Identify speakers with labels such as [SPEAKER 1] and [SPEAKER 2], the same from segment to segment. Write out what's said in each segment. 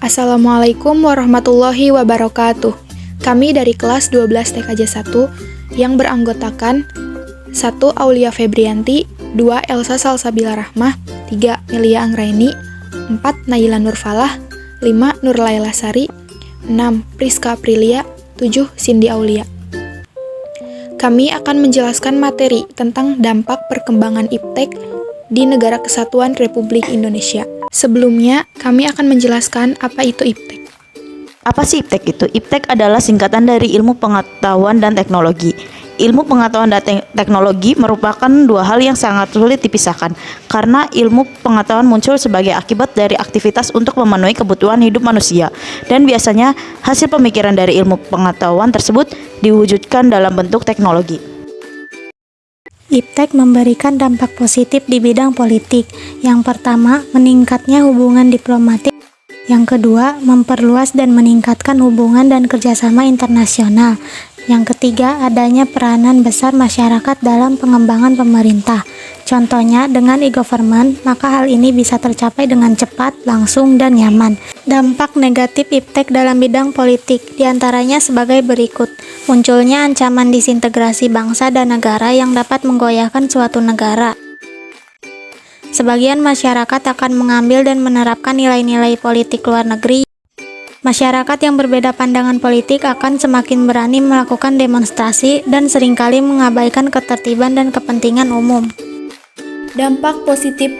[SPEAKER 1] Assalamualaikum warahmatullahi wabarakatuh. Kami dari kelas 12 TKJ 1 yang beranggotakan 1. Aulia Febrianti, 2. Elsa Salsabila Rahmah, 3. Melia Anggraini, 4. Naila Nurfalah, 5. Nurlaila Sari, 6. Priska Aprilia, 7. Cindy Aulia. Kami akan menjelaskan materi tentang dampak perkembangan iptek di Negara Kesatuan Republik Indonesia. Sebelumnya, kami akan menjelaskan apa itu iptek.
[SPEAKER 2] Apa sih iptek itu? Iptek adalah singkatan dari ilmu pengetahuan dan teknologi. Ilmu pengetahuan dan teknologi merupakan dua hal yang sangat sulit dipisahkan, karena ilmu pengetahuan muncul sebagai akibat dari aktivitas untuk memenuhi kebutuhan hidup manusia, dan biasanya hasil pemikiran dari ilmu pengetahuan tersebut diwujudkan dalam bentuk teknologi.
[SPEAKER 3] Iptek memberikan dampak positif di bidang politik. Yang pertama, meningkatnya hubungan diplomatik. Yang kedua, memperluas dan meningkatkan hubungan dan kerjasama internasional. Yang ketiga, adanya peranan besar masyarakat dalam pengembangan pemerintah. Contohnya, dengan e-government, maka hal ini bisa tercapai dengan cepat, langsung, dan nyaman. Dampak negatif iptek dalam bidang politik diantaranya sebagai berikut. Munculnya ancaman disintegrasi bangsa dan negara yang dapat menggoyahkan suatu negara. Sebagian masyarakat akan mengambil dan menerapkan nilai-nilai politik luar negeri. Masyarakat yang berbeda pandangan politik akan semakin berani melakukan demonstrasi dan seringkali mengabaikan ketertiban dan kepentingan umum.
[SPEAKER 4] Dampak positif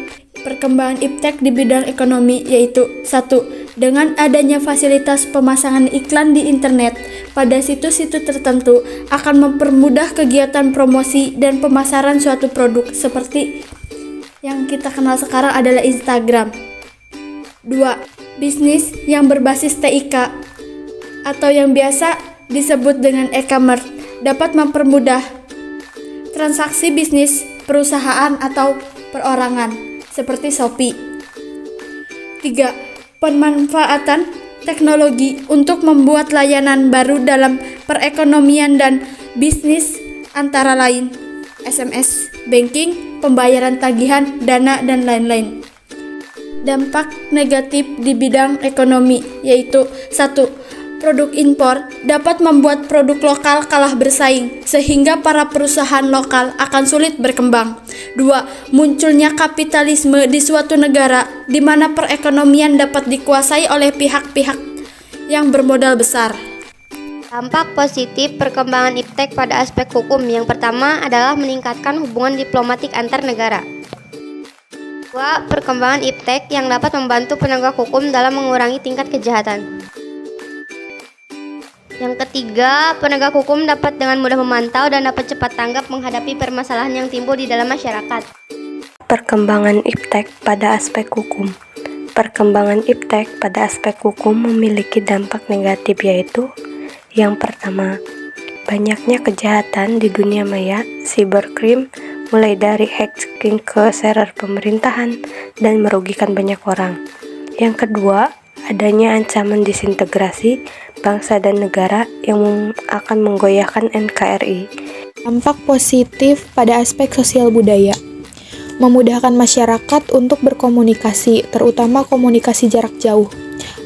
[SPEAKER 4] perkembangan iptek di bidang ekonomi yaitu 1. Dengan adanya fasilitas pemasangan iklan di internet pada situs-situs tertentu akan mempermudah kegiatan promosi dan pemasaran suatu produk seperti yang kita kenal sekarang adalah Instagram. 2. Bisnis yang berbasis TIK atau yang biasa disebut dengan e-commerce dapat mempermudah transaksi bisnis perusahaan atau perorangan seperti Shopee. 3. Pemanfaatan teknologi untuk membuat layanan baru dalam perekonomian dan bisnis antara lain SMS, banking, pembayaran tagihan, dana, dan lain-lain. Dampak negatif di bidang ekonomi yaitu 1. Produk impor dapat membuat produk lokal kalah bersaing sehingga para perusahaan lokal akan sulit berkembang. 2. Munculnya kapitalisme di suatu negara di mana perekonomian dapat dikuasai oleh pihak-pihak yang bermodal besar.
[SPEAKER 5] Dampak positif perkembangan iptek pada aspek hukum yang pertama adalah meningkatkan hubungan diplomatik antar negara. 2. Perkembangan iptek yang dapat membantu penegak hukum dalam mengurangi tingkat kejahatan. Yang ketiga, penegak hukum dapat dengan mudah memantau dan dapat cepat tanggap menghadapi permasalahan yang timbul di dalam masyarakat.
[SPEAKER 6] Perkembangan iptek pada aspek hukum. Perkembangan iptek pada aspek hukum memiliki dampak negatif yaitu yang pertama, banyaknya kejahatan di dunia maya, cybercrime, mulai dari hacking ke server pemerintahan dan merugikan banyak orang. Yang kedua, adanya ancaman disintegrasi bangsa dan negara yang akan menggoyahkan NKRI.
[SPEAKER 1] Dampak positif pada aspek sosial budaya. Memudahkan masyarakat untuk berkomunikasi, terutama komunikasi jarak jauh.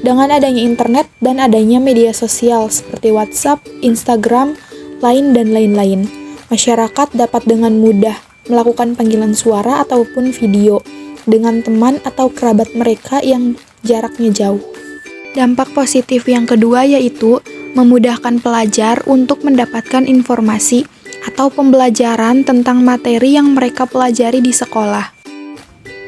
[SPEAKER 1] Dengan adanya internet dan adanya media sosial seperti WhatsApp, Instagram, Line, dan lain-lain, masyarakat dapat dengan mudah melakukan panggilan suara ataupun video dengan teman atau kerabat mereka yang jaraknya jauh. Dampak positif yang kedua yaitu memudahkan pelajar untuk mendapatkan informasi atau pembelajaran tentang materi yang mereka pelajari di sekolah.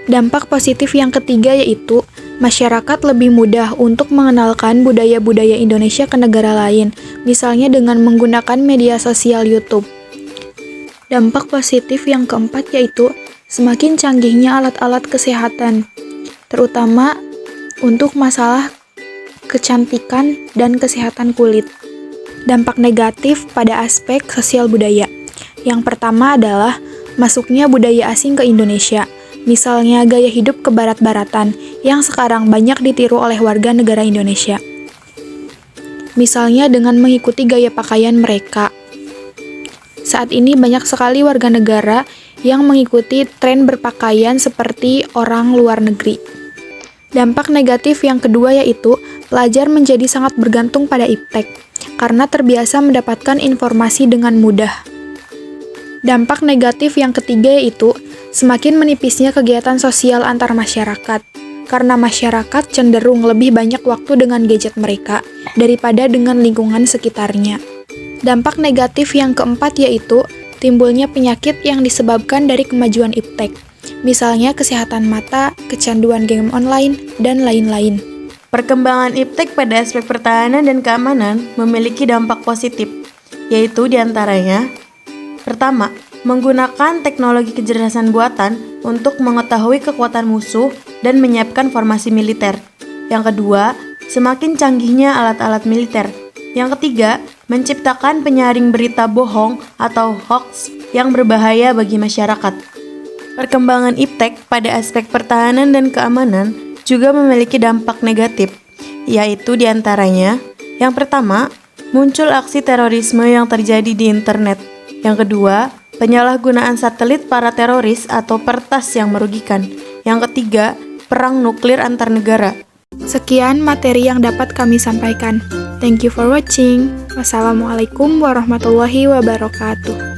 [SPEAKER 1] Dampak positif yang ketiga yaitu masyarakat lebih mudah untuk mengenalkan budaya-budaya Indonesia ke negara lain, misalnya dengan menggunakan media sosial YouTube. Dampak positif yang keempat yaitu semakin canggihnya alat-alat kesehatan, terutama untuk masalah kecantikan dan kesehatan kulit. Dampak negatif pada aspek sosial budaya. Yang pertama adalah masuknya budaya asing ke Indonesia, misalnya gaya hidup kebarat-baratan yang sekarang banyak ditiru oleh warga negara Indonesia. Misalnya dengan mengikuti gaya pakaian mereka. Saat ini banyak sekali warga negara yang mengikuti tren berpakaian seperti orang luar negeri. Dampak negatif yang kedua yaitu pelajar menjadi sangat bergantung pada iptek karena terbiasa mendapatkan informasi dengan mudah. Dampak negatif yang ketiga yaitu semakin menipisnya kegiatan sosial antar masyarakat karena masyarakat cenderung lebih banyak waktu dengan gadget mereka daripada dengan lingkungan sekitarnya. Dampak negatif yang keempat yaitu timbulnya penyakit yang disebabkan dari kemajuan iptek, misalnya kesehatan mata, kecanduan game online, dan lain-lain.
[SPEAKER 2] Perkembangan iptek pada aspek pertahanan dan keamanan memiliki dampak positif, yaitu diantaranya: pertama, menggunakan teknologi kecerdasan buatan untuk mengetahui kekuatan musuh dan menyiapkan formasi militer. Yang kedua, semakin canggihnya alat-alat militer. Yang ketiga, menciptakan penyaring berita bohong atau hoax yang berbahaya bagi masyarakat. Perkembangan iptek pada aspek pertahanan dan keamanan juga memiliki dampak negatif, yaitu diantaranya: yang pertama, muncul aksi terorisme yang terjadi di internet. Yang kedua, penyalahgunaan satelit para teroris atau pertas yang merugikan. Yang ketiga, perang nuklir antar negara.
[SPEAKER 1] Sekian materi yang dapat kami sampaikan. Thank you for watching. Wassalamualaikum warahmatullahi wabarakatuh.